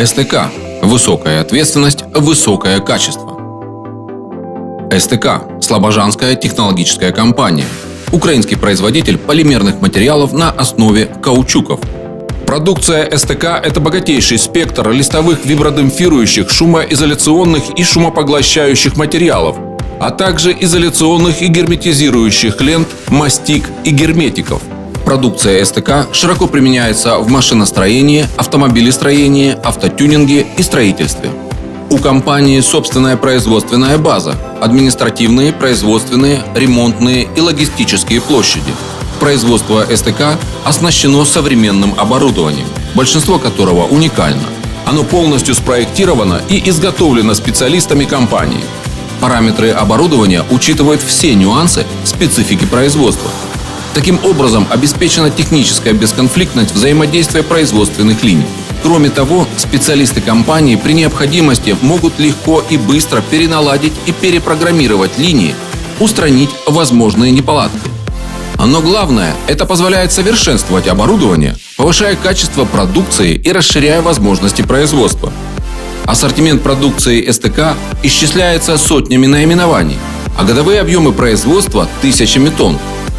СТК – высокая ответственность, высокое качество. СТК – Слобожанская технологическая компания. Украинский производитель полимерных материалов на основе каучуков. Продукция СТК – это богатейший спектр листовых вибродемпфирующих, шумоизоляционных и шумопоглощающих материалов, а также изоляционных и герметизирующих лент, мастик и герметиков. Продукция СТК широко применяется в машиностроении, автомобилестроении, автотюнинге и строительстве. У компании собственная производственная база, административные, производственные, ремонтные и логистические площади. Производство СТК оснащено современным оборудованием, большинство которого уникально. Оно полностью спроектировано и изготовлено специалистами компании. Параметры оборудования учитывают все нюансы специфики производства. Таким образом, обеспечена техническая бесконфликтность взаимодействия производственных линий. Кроме того, специалисты компании при необходимости могут легко и быстро переналадить и перепрограммировать линии, устранить возможные неполадки. Но главное, это позволяет совершенствовать оборудование, повышая качество продукции и расширяя возможности производства. Ассортимент продукции СТК исчисляется сотнями наименований, а годовые объемы производства – тысячами тонн.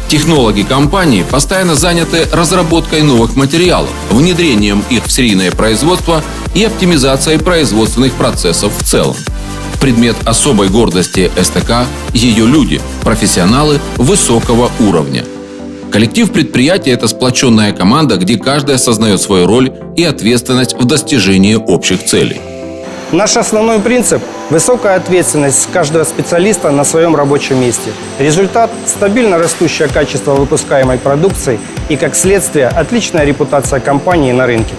Технологи компании постоянно заняты разработкой новых материалов, внедрением их в серийное производство и оптимизацией производственных процессов в целом. Предмет особой гордости СТК – ее люди, профессионалы высокого уровня. Коллектив предприятия – это сплоченная команда, где каждый осознает свою роль и ответственность в достижении общих целей. Наш основной принцип – высокая ответственность каждого специалиста на своем рабочем месте. Результат – стабильно растущее качество выпускаемой продукции и, как следствие, отличная репутация компании на рынке.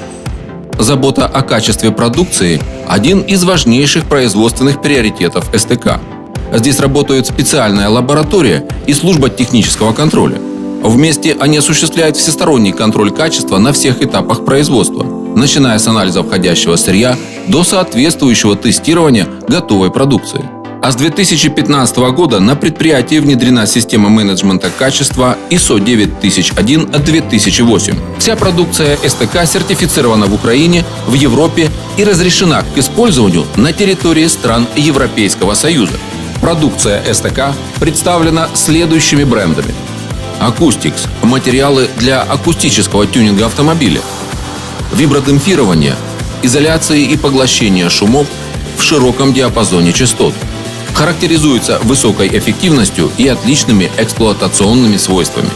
Забота о качестве продукции – один из важнейших производственных приоритетов СТК. Здесь работают специальная лаборатория и служба технического контроля. Вместе они осуществляют всесторонний контроль качества на всех этапах производства, начиная с анализа входящего сырья до соответствующего тестирования готовой продукции. А с 2015 года на предприятии внедрена система менеджмента качества ISO 9001-2008. Вся продукция СТК сертифицирована в Украине, в Европе и разрешена к использованию на территории стран Европейского Союза. Продукция СТК представлена следующими брендами. Acoustics – материалы для акустического тюнинга автомобиля. Вибродемпфирование – изоляции и поглощение шумов в широком диапазоне частот. Характеризуется высокой эффективностью и отличными эксплуатационными свойствами.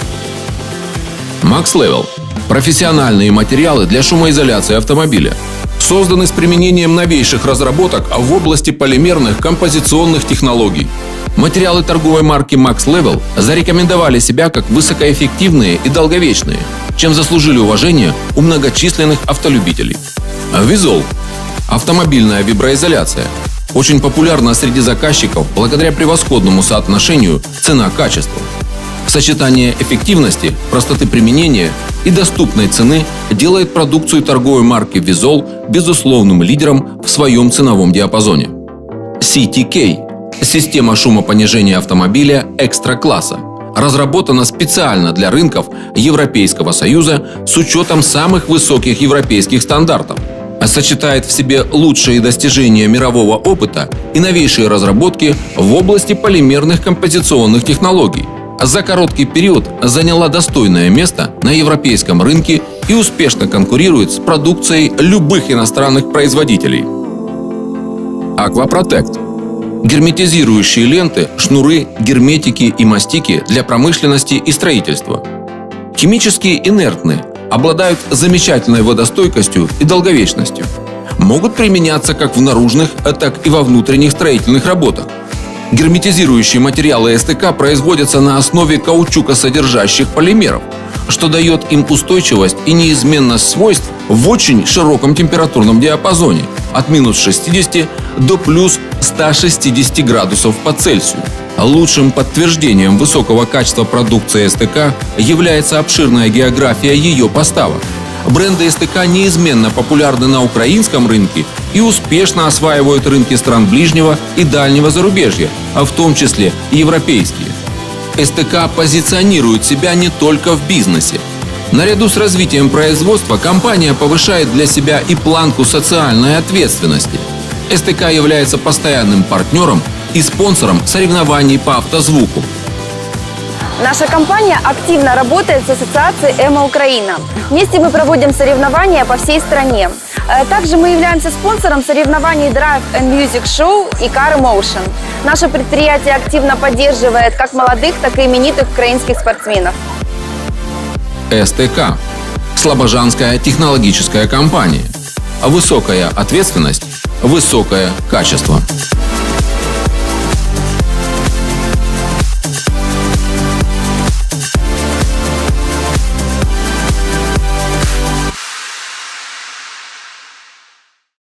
Max Level – профессиональные материалы для шумоизоляции автомобиля. Созданы с применением новейших разработок в области полимерных композиционных технологий. Материалы торговой марки Max Level зарекомендовали себя как высокоэффективные и долговечные, чем заслужили уважение у многочисленных автолюбителей. Vizol – автомобильная виброизоляция. Очень популярна среди заказчиков благодаря превосходному соотношению цена-качество. Сочетание эффективности, простоты применения и доступной цены делает продукцию торговой марки Vizol безусловным лидером в своем ценовом диапазоне. CTK – система шумопонижения автомобиля экстра-класса. Разработана специально для рынков Европейского Союза с учетом самых высоких европейских стандартов. Сочетает в себе лучшие достижения мирового опыта и новейшие разработки в области полимерных композиционных технологий. За короткий период заняла достойное место на европейском рынке и успешно конкурирует с продукцией любых иностранных производителей. Aquaprotect – герметизирующие ленты, шнуры, герметики и мастики для промышленности и строительства. Химически инертны, обладают замечательной водостойкостью и долговечностью. Могут применяться как в наружных, так и во внутренних строительных работах. Герметизирующие материалы СТК производятся на основе каучукосодержащих полимеров, что дает им устойчивость и неизменность свойств в очень широком температурном диапазоне от минус 60 до плюс 160 градусов по Цельсию. Лучшим подтверждением высокого качества продукции СТК является обширная география ее поставок. Бренды СТК неизменно популярны на украинском рынке и успешно осваивают рынки стран ближнего и дальнего зарубежья, в том числе и европейские. СТК позиционирует себя не только в бизнесе. Наряду с развитием производства компания повышает для себя и планку социальной ответственности. СТК является постоянным партнером и спонсором соревнований по автозвуку. Наша компания активно работает с ассоциацией «Эма Украина». Вместе мы проводим соревнования по всей стране. Также мы являемся спонсором соревнований Drive and Music Show и Car Emotion. Наше предприятие активно поддерживает как молодых, так и именитых украинских спортсменов. СТК – Слобожанская технологическая компания. Высокая ответственность, высокое качество.